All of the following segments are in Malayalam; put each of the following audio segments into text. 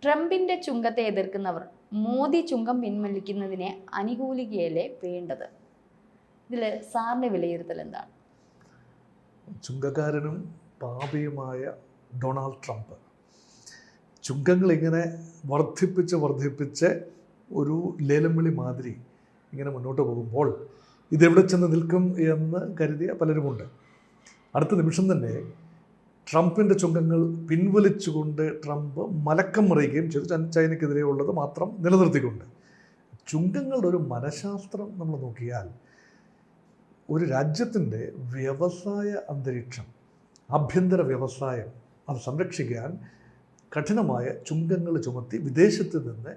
ട്രംപിന്റെ ചുങ്കത്തെ എതിർക്കുന്നവർ മോദി ചുങ്കം പിൻവലിക്കുന്നതിനെ അനുകൂലിക്കുകയല്ലേ വേണ്ടത്? ഇതിൽ സാറിന്റെ വിലയിരുത്തൽ എന്താണ്? ചുങ്കക്കാരനും പാപിയുമായ ഡൊണാൾഡ് ട്രംപ് ചുങ്കങ്ങൾ ഇങ്ങനെ വർദ്ധിപ്പിച്ച് ഒരു ലേലം വിളി മാതിരി ഇങ്ങനെ മുന്നോട്ട് പോകുമ്പോൾ ഇതെവിടെ ചെന്ന് നിൽക്കും എന്ന് കരുതിയ പലരുമുണ്ട്. അടുത്ത നിമിഷം തന്നെ ട്രംപിൻ്റെ ചുങ്കങ്ങൾ പിൻവലിച്ചുകൊണ്ട് ട്രംപ് മലക്കം മറിയുകയും ചെയ്തു, ചൈനയ്ക്കെതിരെ ഉള്ളത് മാത്രം നിലനിർത്തിക്കൊണ്ട്. ചുങ്കങ്ങളുടെ ഒരു മനഃശാസ്ത്രം നമ്മൾ നോക്കിയാൽ ഒരു രാജ്യത്തിൻ്റെ വ്യവസായ അന്തരീക്ഷം, ആഭ്യന്തര വ്യവസായം അത് സംരക്ഷിക്കാൻ കഠിനമായ ചുങ്കങ്ങൾ ചുമത്തി വിദേശത്ത് നിന്ന്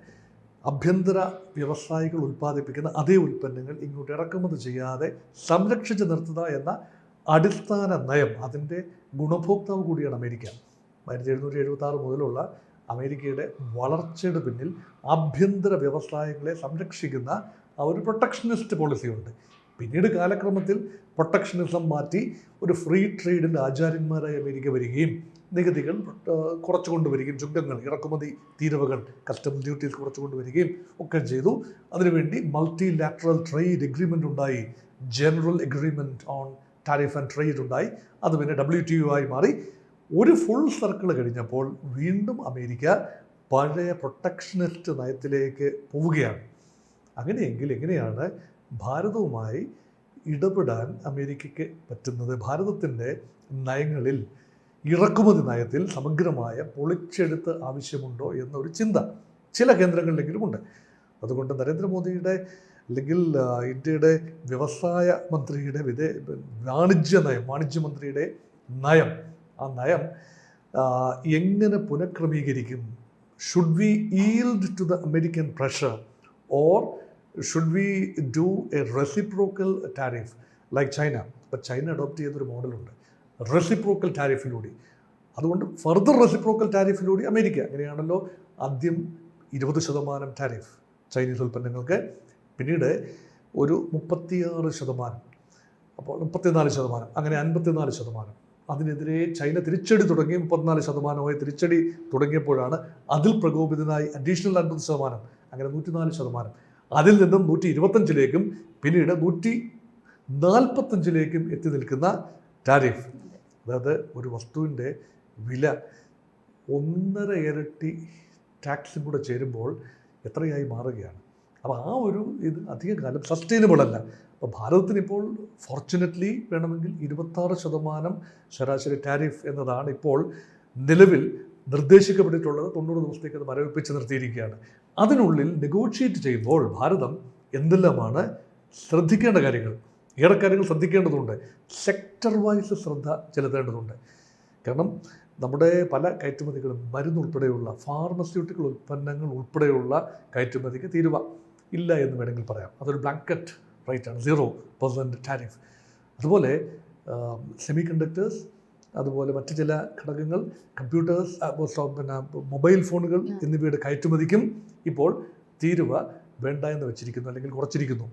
ആഭ്യന്തര വ്യവസായികൾ ഉൽപ്പാദിപ്പിക്കുന്ന അതേ ഉൽപ്പന്നങ്ങൾ ഇങ്ങോട്ട് ഇറക്കുമതി ചെയ്യാതെ സംരക്ഷിച്ച് നിർത്തുക എന്ന അടിസ്ഥാന നയം, അതിൻ്റെ ഗുണഭോക്താവ് കൂടിയാണ് അമേരിക്ക. 1776 മുതലുള്ള അമേരിക്കയുടെ വളർച്ചയുടെ പിന്നിൽ ആഭ്യന്തര വ്യവസായങ്ങളെ സംരക്ഷിക്കുന്ന ആ ഒരു പ്രൊട്ടക്ഷനിസ്റ്റ് പോളിസിയുണ്ട്. പിന്നീട് കാലക്രമത്തിൽ പ്രൊട്ടക്ഷനിസം മാറ്റി ഒരു ഫ്രീ ട്രേഡിൻ്റെ ആചാര്യന്മാരായി അമേരിക്ക വരികയും നികുതികൾ കുറച്ചു കൊണ്ടുവരികയും ചുങ്കങ്ങൾ, ഇറക്കുമതി തീരുവകൾ, കസ്റ്റംസ് ഡ്യൂട്ടീസ് കുറച്ചു കൊണ്ടുവരികയും ഒക്കെ ചെയ്തു. അതിനുവേണ്ടി മൾട്ടി ലാറ്ററൽ ട്രേഡ് എഗ്രിമെൻ്റ് ഉണ്ടായി, general agreement on tariff and trade ഉണ്ടായി. അത് പിന്നെ WTO ആയി മാറി. ഒരു ഫുൾ സർക്കിൾ കഴിഞ്ഞപ്പോൾ വീണ്ടും അമേരിക്ക പഴയ പ്രൊട്ടക്ഷനിസ്റ്റ് നയത്തിലേക്ക് പോവുകയാണ്. അങ്ങനെയെങ്കിൽ എങ്ങനെയാണ് ഭാരതവുമായി ഇടപെടാൻ അമേരിക്കയ്ക്ക് പറ്റുന്നത്? ഭാരതത്തിൻ്റെ നയങ്ങളിൽ, ഇറക്കുമതി നയത്തിൽ സമഗ്രമായ പൊളിച്ചെടുത്ത് ആവശ്യമുണ്ടോ എന്നൊരു ചിന്ത ചില കേന്ദ്രങ്ങളിലെങ്കിലും ഉണ്ട്. അതുകൊണ്ട് നരേന്ദ്രമോദിയുടെ അല്ലെങ്കിൽ ഇന്ത്യയുടെ വ്യവസായ മന്ത്രിയുടെ വാണിജ്യമന്ത്രിയുടെ നയം, ആ നയം എങ്ങനെ പുനഃക്രമീകരിക്കും? Should we yield to the American pressure or should we do a reciprocal tariff like China? അപ്പോൾ ചൈന അഡോപ്റ്റ് ചെയ്തൊരു മോഡലുണ്ട്, റെസിപ്രോക്കൽ ടാരിഫിലൂടെ. അതുകൊണ്ട് ഫർദർ റെസിപ്രോക്കൽ ടാരിഫിലൂടെ അമേരിക്ക, അങ്ങനെയാണല്ലോ ആദ്യം 20% ടാരിഫ് ചൈനീസ് ഉൽപ്പന്നങ്ങൾക്ക്, പിന്നീട് ഒരു 36%, അപ്പോൾ 34%, അങ്ങനെ 54%. അതിനെതിരെ ചൈന തിരിച്ചടി തുടങ്ങി. 34%മായി തിരിച്ചടി തുടങ്ങിയപ്പോഴാണ് അതിൽ പ്രകോപിതനായി അഡീഷണൽ 50%, അങ്ങനെ 104%. അതിൽ നിന്നും 125-ലേക്കും പിന്നീട് 145-ലേക്കും എത്തി നിൽക്കുന്ന ടാരിഫ്. അതായത് ഒരു വസ്തുവിൻ്റെ വില 1.5 ഇരട്ടി ടാക്സും കൂടെ ചേരുമ്പോൾ എത്രയായി മാറുകയാണ്. അപ്പോൾ ആ ഒരു ഇത് അധികകാലം സസ്റ്റൈനബിൾ അല്ല. അപ്പോൾ ഭാരതത്തിനിപ്പോൾ ഫോർച്യുനറ്റ്ലി വേണമെങ്കിൽ 26% ശരാശരി ടാരിഫ് എന്നതാണ് ഇപ്പോൾ നിലവിൽ നിർദ്ദേശിക്കപ്പെട്ടിട്ടുള്ളത്. 90 ദിവസത്തേക്ക് അത് മരവിപ്പിച്ച് നിർത്തിയിരിക്കുകയാണ്. അതിനുള്ളിൽ നെഗോഷിയേറ്റ് ചെയ്യുമ്പോൾ ഭാരതം എന്തെല്ലാമാണ് ശ്രദ്ധിക്കേണ്ട കാര്യങ്ങൾ? ഏറെ കാര്യങ്ങൾ ശ്രദ്ധിക്കേണ്ടതുണ്ട്. സെക്ടർ വൈസ് ശ്രദ്ധ ചെലുത്തേണ്ടതുണ്ട്. കാരണം നമ്മുടെ പല കയറ്റുമതികളും, മരുന്നുൾപ്പെടെയുള്ള ഫാർമസ്യൂട്ടിക്കൽ ഉൽപ്പന്നങ്ങൾ ഉൾപ്പെടെയുള്ള കയറ്റുമതിക്ക് തീരുവ ഇല്ല എന്ന് വേണമെങ്കിൽ പറയാം. അതൊരു ബ്ലാങ്കറ്റ് റേറ്റാണ്, 0% ടാരിഫ്. അതുപോലെ സെമി കണ്ടക്ടേഴ്സ്, അതുപോലെ മറ്റ് ചില ഘടകങ്ങൾ, കമ്പ്യൂട്ടേഴ്സ്, പിന്നെ മൊബൈൽ ഫോണുകൾ എന്നിവയുടെ കയറ്റുമതിക്കും ഇപ്പോൾ തീരുവ വേണ്ട എന്ന് വെച്ചിരിക്കുന്നു, അല്ലെങ്കിൽ കുറച്ചിരിക്കുന്നു.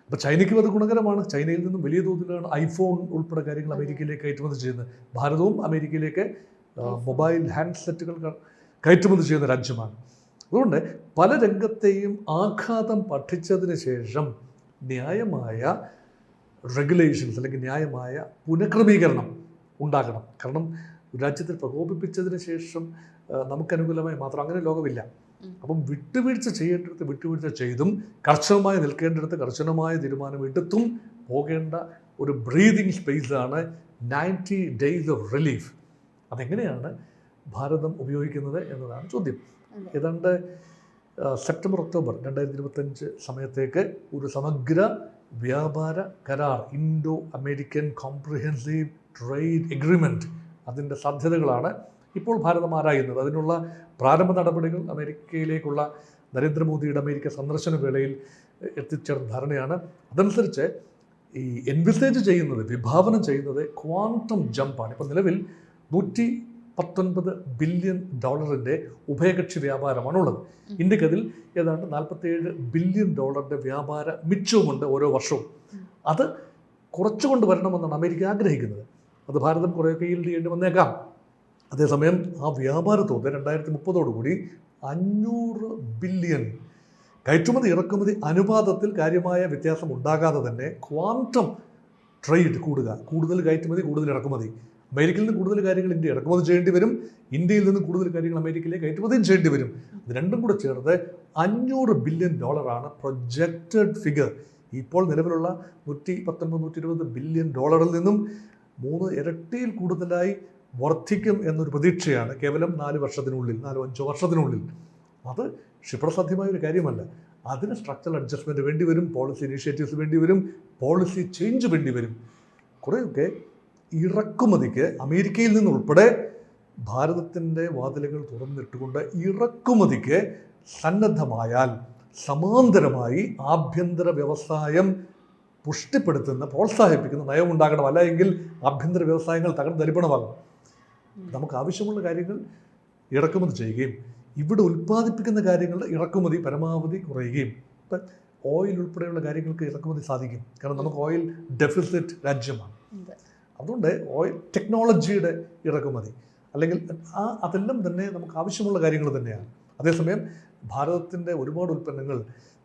അപ്പോൾ ചൈനയ്ക്കും അത് ഗുണകരമാണ്. ചൈനയിൽ നിന്നും വലിയ തോതിലാണ് ഐഫോൺ ഉൾപ്പെടെ കാര്യങ്ങൾ അമേരിക്കയിലേക്ക് കയറ്റുമതി ചെയ്യുന്നത്. ഭാരതവും അമേരിക്കയിലേക്ക് മൊബൈൽ ഹാൻഡ്സെറ്റുകൾ കയറ്റുമതി ചെയ്യുന്ന രാജ്യമാണ്. അതുകൊണ്ട് പല രംഗത്തെയും ആഘാതം പഠിച്ചതിന് ശേഷം ന്യായമായ റെഗുലേഷൻസ് അല്ലെങ്കിൽ ന്യായമായ പുനഃക്രമീകരണം ഉണ്ടാകണം. കാരണം രാജ്യത്തിൽ പ്രകോപിപ്പിച്ചതിന് ശേഷം നമുക്കനുകൂലമായി മാത്രം അങ്ങനെ ലോകമില്ല. അപ്പം വിട്ടുവീഴ്ച ചെയ്യേണ്ടിടത്ത് വിട്ടുവീഴ്ച ചെയ്തും കർശനമായി നിൽക്കേണ്ടിടത്ത് കർശനമായ തീരുമാനം എടുത്തും പോകേണ്ട ഒരു ബ്രീതിങ് സ്പേസാണ് 90 days ഓഫ് റിലീഫ്. അതെങ്ങനെയാണ് ഭാരതം ഉപയോഗിക്കുന്നത് എന്നതാണ് ചോദ്യം. ഏതാണ്ട് സെപ്റ്റംബർ ഒക്ടോബർ 2025 സമയത്തേക്ക് ഒരു സമഗ്ര വ്യാപാര കരാർ, Indo American comprehensive trade agreement, അതിൻ്റെ സാധ്യതകളാണ് ഇപ്പോൾ ഭാരതം ആരായുന്നത്. അതിനുള്ള പ്രാരംഭ നടപടികൾ അമേരിക്കയിലേക്കുള്ള നരേന്ദ്രമോദിയുടെ അമേരിക്ക സന്ദർശന വേളയിൽ എത്തിച്ചേർന്ന ധാരണയാണ്. അതനുസരിച്ച് ഈ എൻവിസേജ് ചെയ്യുന്നത്, വിഭാവനം ചെയ്യുന്നത് ക്വാണ്ടം ജമ്പാണ്. ഇപ്പോൾ നിലവിൽ $119 ബില്യൺ ഉഭയകക്ഷി വ്യാപാരമാണുള്ളത്. ഇന്ത്യക്കതിൽ ഏതാണ്ട് $47 ബില്യൺ വ്യാപാര മിച്ചവുമുണ്ട് ഓരോ വർഷവും. അത് കുറച്ചുകൊണ്ട് വരണമെന്നാണ് അമേരിക്ക ആഗ്രഹിക്കുന്നത്. അത് ഭാരതം കുറേയൊക്കെ ഈൽഡ് ചെയ്യേണ്ടി വന്നേക്കാം. അതേസമയം ആ വ്യാപാര തോത് 2030 500 ബില്യൺ. കയറ്റുമതി ഇറക്കുമതി അനുപാതത്തിൽ കാര്യമായ വ്യത്യാസം ഉണ്ടാകാതെ തന്നെ ക്വാണ്ടം ട്രേഡ് കൂടുതൽ കയറ്റുമതി കൂടുതൽ ഇറക്കുമതി. അമേരിക്കയിൽ നിന്ന് കൂടുതൽ കാര്യങ്ങൾ ഇന്ത്യ ഇറക്കുമതി ചെയ്യേണ്ടി വരും, ഇന്ത്യയിൽ നിന്ന് കൂടുതൽ കാര്യങ്ങൾ അമേരിക്കയിലേക്ക് കയറ്റുമതിയും ചെയ്യേണ്ടി വരും. ഇത് രണ്ടും കൂടെ ചേർത്ത് $500 ബില്യൺ പ്രൊജക്റ്റഡ് ഫിഗർ. ഇപ്പോൾ നിലവിലുള്ള 119-120 ബില്യൺ നിന്നും 3 ഇരട്ടിയിൽ കൂടുതലായി വർദ്ധിക്കും എന്നൊരു പ്രതീക്ഷയാണ് കേവലം 4-5 വർഷത്തിനുള്ളിൽ. അത് ക്ഷിപ്രസാധ്യമായൊരു കാര്യമല്ല. അതിന് സ്ട്രക്ചറൽ അഡ്ജസ്റ്റ്മെൻറ്റ് വേണ്ടി വരും, പോളിസി ഇനീഷ്യേറ്റീവ്സ് വേണ്ടി വരും, പോളിസി ചേഞ്ച് വേണ്ടി വരും. കുറേയൊക്കെ ഇറക്കുമതിക്ക് അമേരിക്കയിൽ നിന്നുൾപ്പെടെ ഭാരതത്തിൻ്റെ വാതിലുകൾ തുറന്നിട്ടുകൊണ്ട് ഇറക്കുമതിക്ക് സന്നദ്ധമായാൽ സമാന്തരമായി ആഭ്യന്തര വ്യവസായം പുഷ്ടിപ്പെടുത്തുന്ന പ്രോത്സാഹിപ്പിക്കുന്ന നയമുണ്ടാകണം. അല്ല എങ്കിൽ ആഭ്യന്തര വ്യവസായങ്ങൾ തകർന്ന് തരിപ്പണമാകും. നമുക്ക് ആവശ്യമുള്ള കാര്യങ്ങൾ ഇറക്കുമതി ചെയ്യുകയും ഇവിടെ ഉൽപ്പാദിപ്പിക്കുന്ന കാര്യങ്ങളുടെ ഇറക്കുമതി പരമാവധി കുറയുകയും. ഇപ്പം ഓയിൽ ഉൾപ്പെടെയുള്ള കാര്യങ്ങൾക്ക് ഇറക്കുമതി സാധിക്കും, കാരണം നമുക്ക് ഓയിൽ ഡെഫിസിറ്റ് രാജ്യമാണ്. അതുകൊണ്ട് ഓയിൽ ടെക്നോളജിയുടെ ഇറക്കുമതി അല്ലെങ്കിൽ അതെല്ലാം തന്നെ നമുക്ക് ആവശ്യമുള്ള കാര്യങ്ങൾ തന്നെയാണ്. അതേസമയം ഭാരതത്തിൻ്റെ ഒരുപാട് ഉൽപ്പന്നങ്ങൾ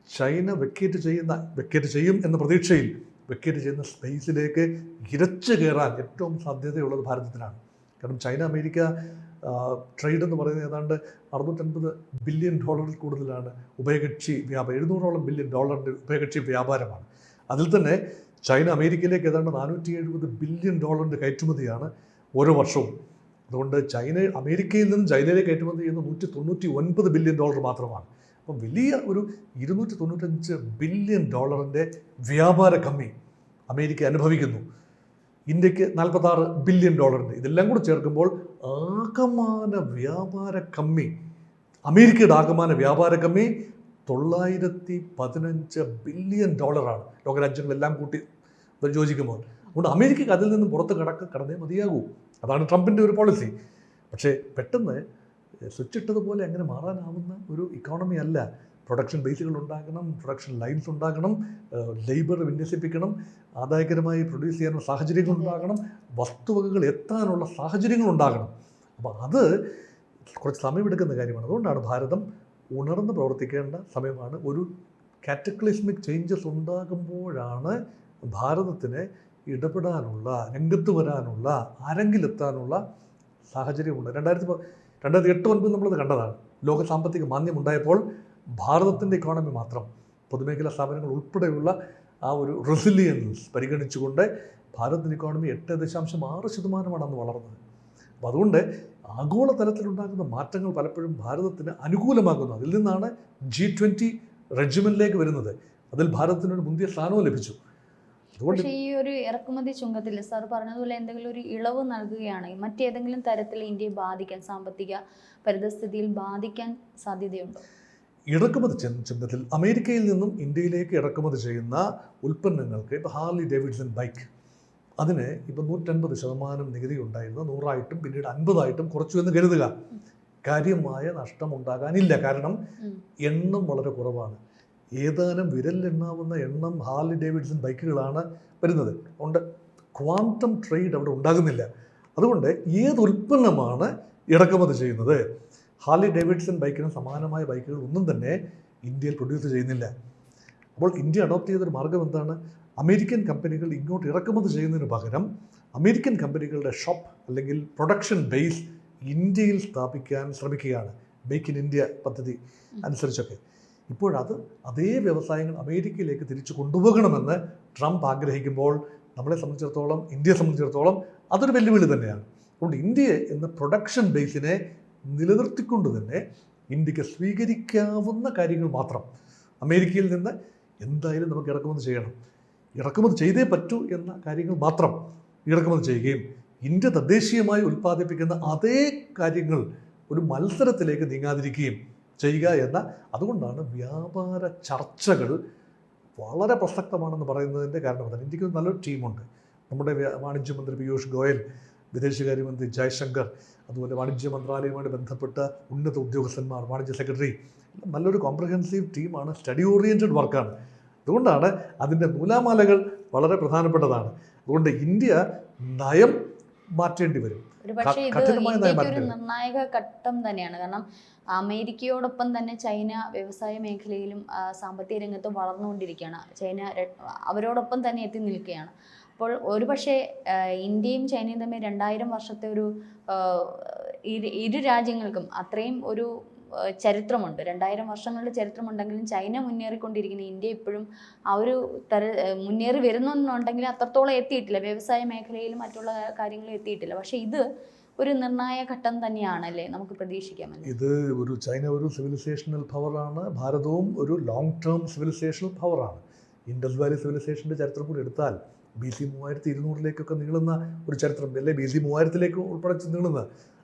ചൈന വെക്കേറ്റ് ചെയ്യും എന്ന പ്രതീക്ഷയിൽ വെക്കേറ്റ് ചെയ്യുന്ന സ്പേസിലേക്ക് ഇരച്ചു കയറാൻ ഏറ്റവും സാധ്യതയുള്ളത് ഭാരതത്തിനാണ്. കാരണം ചൈന അമേരിക്ക ട്രേഡ് എന്ന് പറയുന്നത് ഏതാണ്ട് $650 ബില്യൺ കൂടുതലാണ്. ഉഭയകക്ഷി വ്യാപാരം $700 ബില്യൺ ഉഭയകക്ഷി വ്യാപാരമാണ്. അതിൽ തന്നെ ചൈന അമേരിക്കയിലേക്ക് ഏതാണ്ട് $470 ബില്യൺ കയറ്റുമതിയാണ് ഓരോ വർഷവും. അതുകൊണ്ട് അമേരിക്കയിൽ നിന്ന് ചൈനയിലേക്ക് കയറ്റുമതി ചെയ്യുന്ന $199 ബില്യൺ മാത്രമാണ്. അപ്പം വലിയ ഒരു $295 ബില്യൺ വ്യാപാര കമ്മി അമേരിക്ക അനുഭവിക്കുന്നു. ഇന്ത്യക്ക് $46 ബില്യൺ. ഇതെല്ലാം കൂടെ ചേർക്കുമ്പോൾ ആകമാന വ്യാപാര കമ്മി, അമേരിക്കയുടെ ആകമാന വ്യാപാര കമ്മി $915 ബില്യൺ ലോകരാജ്യങ്ങളെല്ലാം കൂട്ടി യോജിക്കുമ്പോൾ. അതുകൊണ്ട് അമേരിക്കക്ക് അതിൽ നിന്നും പുറത്ത് കടന്നേ മതിയാകൂ. അതാണ് ട്രംപിൻ്റെ ഒരു പോളിസി. പക്ഷേ പെട്ടെന്ന് സ്വിച്ച് ഇട്ടതുപോലെ അങ്ങനെ മാറാനാവുന്ന ഒരു ഇക്കോണമി അല്ല. പ്രൊഡക്ഷൻ ബേസുകൾ ഉണ്ടാകണം, പ്രൊഡക്ഷൻ ലൈൻസ് ഉണ്ടാകണം, ലേബർ വിന്യസിപ്പിക്കണം, ആദായകരമായി പ്രൊഡ്യൂസ് ചെയ്യാനുള്ള സാഹചര്യങ്ങൾ ഉണ്ടാകണം, വസ്തുവകകൾ എത്താനുള്ള സാഹചര്യങ്ങൾ ഉണ്ടാകണം. അപ്പോൾ അത് കുറച്ച് സമയമെടുക്കുന്ന കാര്യമാണ്. അതുകൊണ്ടാണ് ഭാരതം ഉണർന്ന് പ്രവർത്തിക്കേണ്ട സമയമാണ്. ഒരു കാറ്റക്ലിസ്മിക് ചേഞ്ചസ് ഉണ്ടാകുമ്പോഴാണ് ഭാരതത്തിന് ഇടപെടാനുള്ള, രംഗത്ത് വരാനുള്ള, അരങ്ങിലെത്താനുള്ള സാഹചര്യമുണ്ട്. 2008-2009 നമ്മളത് കണ്ടതാണ്. ലോക സാമ്പത്തിക മാന്ദ്യമുണ്ടായപ്പോൾ ഭാരതത്തിൻ്റെ ഇക്കോണമി മാത്രം, പൊതുമേഖലാ സ്ഥാപനങ്ങൾ ഉൾപ്പെടെയുള്ള ആ ഒരു റെസിലിയൻസ് പരിഗണിച്ചുകൊണ്ട് ഭാരതത്തിൻ്റെ ഇക്കോണമി 8.6% അന്ന് വളർന്നത്. അപ്പോൾ അതുകൊണ്ട് ആഗോളതലത്തിലുണ്ടാകുന്ന മാറ്റങ്ങൾ പലപ്പോഴും ഭാരതത്തിന് അനുകൂലമാകുന്നു. അതിൽ നിന്നാണ് G20 റെജിമെൻറ്റിലേക്ക് വരുന്നത്. അതിൽ ഭാരതത്തിനൊരു മുന്തിയ സ്ഥാനവും ലഭിച്ചു. പക്ഷേ ഈ ഒരു ഇറക്കുമതി ചുങ്കത്തിൽ സാർ പറഞ്ഞതുപോലെ എന്തെങ്കിലും ഒരു ഇളവ് നൽകുകയാണെങ്കിൽ മറ്റേതെങ്കിലും തരത്തിൽ ഇന്ത്യയെ ബാധിക്കാൻ, സാമ്പത്തിക പരിതസ്ഥിതിയിൽ ബാധിക്കാൻ സാധ്യതയുണ്ടോ? ഇറക്കുമതി ചുങ്കത്തിൽ അമേരിക്കയിൽ നിന്നും ഇന്ത്യയിലേക്ക് ഇറക്കുമതി ചെയ്യുന്ന ഉൽപ്പന്നങ്ങൾക്ക്, ഇപ്പോൾ ഹാർലി ഡേവിഡ്സൺ ബൈക്ക്, അതിന് ഇപ്പോൾ 150% നികുതി ഉണ്ടായിരുന്നു. 100 പിന്നീട് 50 കുറച്ചു എന്ന് കരുതുക. കാര്യമായ നഷ്ടം ഉണ്ടാകാനില്ല. കാരണം എണ്ണം വളരെ കുറവാണ്. ഏതാനും വിരലിലെണ്ണാവുന്ന എണ്ണം ഹാർലി ഡേവിഡ്സൺ ബൈക്കുകളാണ് വരുന്നത്. അതുകൊണ്ട് ക്വാണ്ടം ട്രേഡ് അവിടെ ഉണ്ടാകുന്നില്ല. അതുകൊണ്ട് ഏത് ഉൽപ്പന്നമാണ് ഇറക്കുമതി ചെയ്യുന്നത്? ഹാർലി ഡേവിഡ്സൺ ബൈക്കിന് സമാനമായ ബൈക്കുകൾ ഒന്നും തന്നെ ഇന്ത്യയിൽ പ്രൊഡ്യൂസ് ചെയ്യുന്നില്ല. അപ്പോൾ ഇന്ത്യ അഡോപ്റ്റ് ചെയ്തൊരു മാർഗം എന്താണ്? അമേരിക്കൻ കമ്പനികൾ ഇങ്ങോട്ട് ഇറക്കുമതി ചെയ്യുന്നതിന് പകരം അമേരിക്കൻ കമ്പനികളുടെ ഷോപ്പ് അല്ലെങ്കിൽ പ്രൊഡക്ഷൻ ബേസ് ഇന്ത്യയിൽ സ്ഥാപിക്കാൻ ശ്രമിക്കുകയാണ്. മേക്ക് ഇൻ ഇന്ത്യ പദ്ധതി അനുസരിച്ചൊക്കെ. ഇപ്പോഴത് അതേ വ്യവസായങ്ങൾ അമേരിക്കയിലേക്ക് തിരിച്ചു കൊണ്ടുപോകണമെന്ന് ട്രംപ് ആഗ്രഹിക്കുമ്പോൾ നമ്മളെ സംബന്ധിച്ചിടത്തോളം, ഇന്ത്യയെ സംബന്ധിച്ചിടത്തോളം അതൊരു വെല്ലുവിളി തന്നെയാണ്. അതുകൊണ്ട് ഇന്ത്യ എന്ന പ്രൊഡക്ഷൻ ബേസിനെ നിലനിർത്തിക്കൊണ്ട് തന്നെ ഇന്ത്യക്ക് സ്വീകരിക്കാവുന്ന കാര്യങ്ങൾ മാത്രം അമേരിക്കയിൽ നിന്ന് എന്തായാലും നമുക്ക് ഇറക്കുമതി ചെയ്യണം, ഇറക്കുമതി ചെയ്തേ പറ്റൂ എന്ന കാര്യങ്ങൾ മാത്രം ഇറക്കുമതി ചെയ്യുകയും ഇന്ത്യ തദ്ദേശീയമായി ഉൽപ്പാദിപ്പിക്കുന്ന അതേ കാര്യങ്ങൾ ഒരു മത്സരത്തിലേക്ക് നീങ്ങാതിരിക്കുകയും ചെയ്യുക എന്ന. അതുകൊണ്ടാണ് വ്യാപാര ചർച്ചകൾ വളരെ പ്രസക്തമാണെന്ന് പറയുന്നതിൻ്റെ കാരണം തന്നെ. ഇന്ത്യക്ക് നല്ലൊരു ടീമുണ്ട്. നമ്മുടെ വാണിജ്യമന്ത്രി പീയൂഷ് ഗോയൽ, വിദേശകാര്യമന്ത്രി ജയശങ്കർ, അതുപോലെ വാണിജ്യ മന്ത്രാലയവുമായി ബന്ധപ്പെട്ട ഉന്നത ഉദ്യോഗസ്ഥന്മാർ, വാണിജ്യ സെക്രട്ടറി, നല്ലൊരു കോംപ്രഹെൻസീവ് ടീമാണ്. സ്റ്റഡി ഓറിയൻറ്റഡ് വർക്കാണ്. അതുകൊണ്ടാണ് അതിൻ്റെ നൂലാമാലകൾ വളരെ പ്രധാനപ്പെട്ടതാണ്. അതുകൊണ്ട് ഇന്ത്യ നയം മാറ്റേണ്ടി വരും. ഒരു പക്ഷേ ഇത് കഠിനമായ ഇന്ത്യക്ക് ഒരു നയമാറ്റങ്ങൾ. നിർണായക ഘട്ടം തന്നെയാണ്. കാരണം അമേരിക്കയോടൊപ്പം തന്നെ ചൈന വ്യവസായ മേഖലയിലും സാമ്പത്തിക രംഗത്തും വളർന്നുകൊണ്ടിരിക്കുകയാണ്. ചൈന അവരോടൊപ്പം തന്നെ എത്തി നിൽക്കുകയാണ്. അപ്പോൾ ഒരുപക്ഷെ ഇന്ത്യയും ചൈനയും തമ്മിൽ 2000 വർഷത്തെ ഒരു ഇരു രാജ്യങ്ങൾക്കും അത്രയും ഒരു ചരിത്രമുണ്ട്. 2000 വർഷങ്ങളുടെ ചരിത്രമുണ്ടെങ്കിലും ചൈന മുന്നേറിക്കൊണ്ടിരിക്കുന്ന ഇന്ത്യ ഇപ്പോഴും ആ ഒരു മുന്നേറി വരുന്നുണ്ടെങ്കിൽ അത്രത്തോളം എത്തിയിട്ടില്ല. വ്യവസായ മേഖലയിലും മറ്റുള്ള കാര്യങ്ങളും എത്തിയിട്ടില്ല. പക്ഷേ ഇത് ഒരു നിർണായക ഘട്ടം തന്നെയാണല്ലേ, നമുക്ക് പ്രതീക്ഷിക്കാമല്ലോ. ഇത് ചൈന ഒരു സിവിലൈസേഷണൽ പവറാണ്, ഭാരതവും ഒരു ലോങ് ടേം സിവിലൈസേഷണൽ പവറാണ്. ഇൻഡസ് വാലി സിവിലൈസേഷൻ്റെ ചരിത്രം കൂടി എടുത്താൽ BC 3200 നീളുന്ന ഒരു ചരിത്രം, അല്ലെ BC 3000 ഉൾപ്പെടെ നീളുന്ന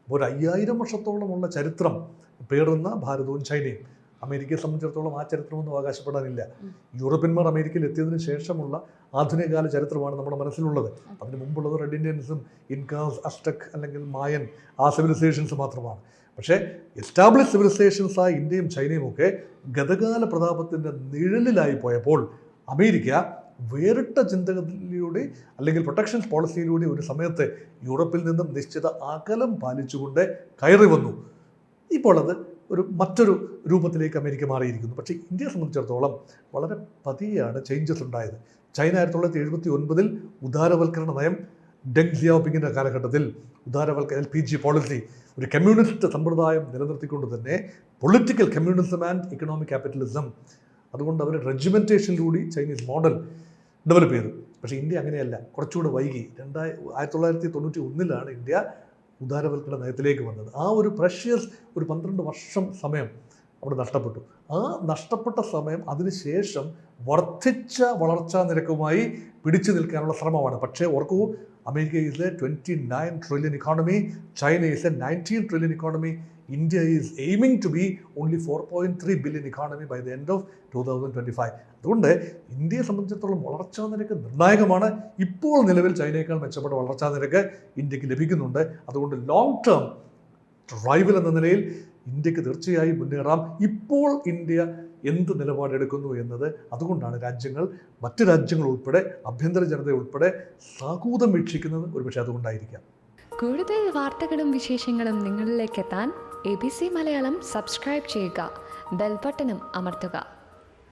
ഒരു 5000 വർഷത്തോളമുള്ള ചരിത്രം പേറുന്ന ഭാരതവും ചൈനയും. അമേരിക്കയെ സംബന്ധിച്ചിടത്തോളം ആ ചരിത്രമൊന്നും അവകാശപ്പെടാനില്ല. യൂറോപ്യന്മാർ അമേരിക്കയിൽ എത്തിയതിനു ശേഷമുള്ള ആധുനികകാല ചരിത്രമാണ് നമ്മുടെ മനസ്സിലുള്ളത്. അതിന് മുമ്പുള്ളത് റെഡ് ഇന്ത്യൻസും ഇൻകാസ്, അസ്റ്റക് അല്ലെങ്കിൽ മായൻ, ആ സിവിലൈസേഷൻസ് മാത്രമാണ്. പക്ഷേ എസ്റ്റാബ്ലിഷ് സിവിലൈസേഷൻസായ ഇന്ത്യയും ചൈനയും ഒക്കെ ഗതകാല പ്രതാപത്തിൻ്റെ നിഴലിലായി പോയപ്പോൾ അമേരിക്ക വേറിട്ട ചിന്തകളിലൂടെ അല്ലെങ്കിൽ പ്രൊട്ടക്ഷൻ പോളിസിയിലൂടെ ഒരു സമയത്ത് യൂറോപ്പിൽ നിന്നും നിശ്ചിത അകലം പാലിച്ചുകൊണ്ട് കയറി വന്നു. ഇപ്പോൾ അത് മറ്റൊരു രൂപത്തിലേക്ക് അമേരിക്ക മാറിയിരിക്കുന്നു. പക്ഷേ ഇന്ത്യയെ സംബന്ധിച്ചിടത്തോളം വളരെ പതിയെയാണ് ചേഞ്ചസ് ഉണ്ടായത്. ചൈന 1979 ഉദാരവൽക്കരണ നയം, ഡെങ് സിയാഒപിങ്ങിൻ്റെ കാലഘട്ടത്തിൽ LPG പോളിസി, ഒരു കമ്മ്യൂണിസ്റ്റ് സമ്പ്രദായം നിലനിർത്തിക്കൊണ്ട് തന്നെ political communism and economic capitalism, അതുകൊണ്ട് അവർ റെജിമെൻറ്റേഷനിലൂടെ ചൈനീസ് മോഡൽ ഡെവലപ്പ് ചെയ്തു. പക്ഷേ ഇന്ത്യ അങ്ങനെയല്ല, കുറച്ചുകൂടെ വൈകി. 1991 ഇന്ത്യ ഉദാരവൽക്കരണ നയത്തിലേക്ക് വന്നത്. ആ ഒരു പ്രഷ്യസ് 12 വർഷം സമയം അവിടെ നഷ്ടപ്പെട്ടു. ആ നഷ്ടപ്പെട്ട സമയം അതിനുശേഷം വർദ്ധിച്ച വളർച്ചാ നിരക്കുമായി പിടിച്ചു നിൽക്കാനുള്ള ശ്രമമാണ്. പക്ഷേ ഓർക്കൂ, America is a 29 trillion economy, China is a 19 trillion economy, India is aiming to be only 4.3 billion economy by the end of 2025. അതുകൊണ്ട് ഇന്ത്യയെ സംബന്ധിച്ചിടത്തോളം വളർച്ചാ നിരക്ക് നിർണായകമാണ്. ഇപ്പോൾ നിലവിൽ ചൈനയേക്കാൾ മെച്ചപ്പെട്ട വളർച്ചാ നിരക്ക് ഇന്ത്യക്ക് ലഭിക്കുന്നുണ്ട്. അതുകൊണ്ട് ലോങ് ടേം റൈവൽ എന്ന നിലയിൽ ഇന്ത്യക്ക് തീർച്ചയായും മുന്നേറാം. ഇപ്പോൾ ഇന്ത്യ എന്ത് നിലപാടെടുക്കുന്നു എന്നത് അതുകൊണ്ടാണ് മറ്റ് രാജ്യങ്ങൾ ഉൾപ്പെടെ ആഭ്യന്തര ജനത ഉൾപ്പെടെ സാഹൂതം വീക്ഷിക്കുന്നത്. ഒരുപക്ഷെ അതുകൊണ്ടായിരിക്കാം. കൂടുതൽ വാർത്തകളും വിശേഷങ്ങളും നിങ്ങളിലേക്ക് എത്താൻ ABC മലയാളം സബ്സ്ക്രൈബ് ചെയ്യുക, ബെൽ ബട്ടണും അമർത്തുക.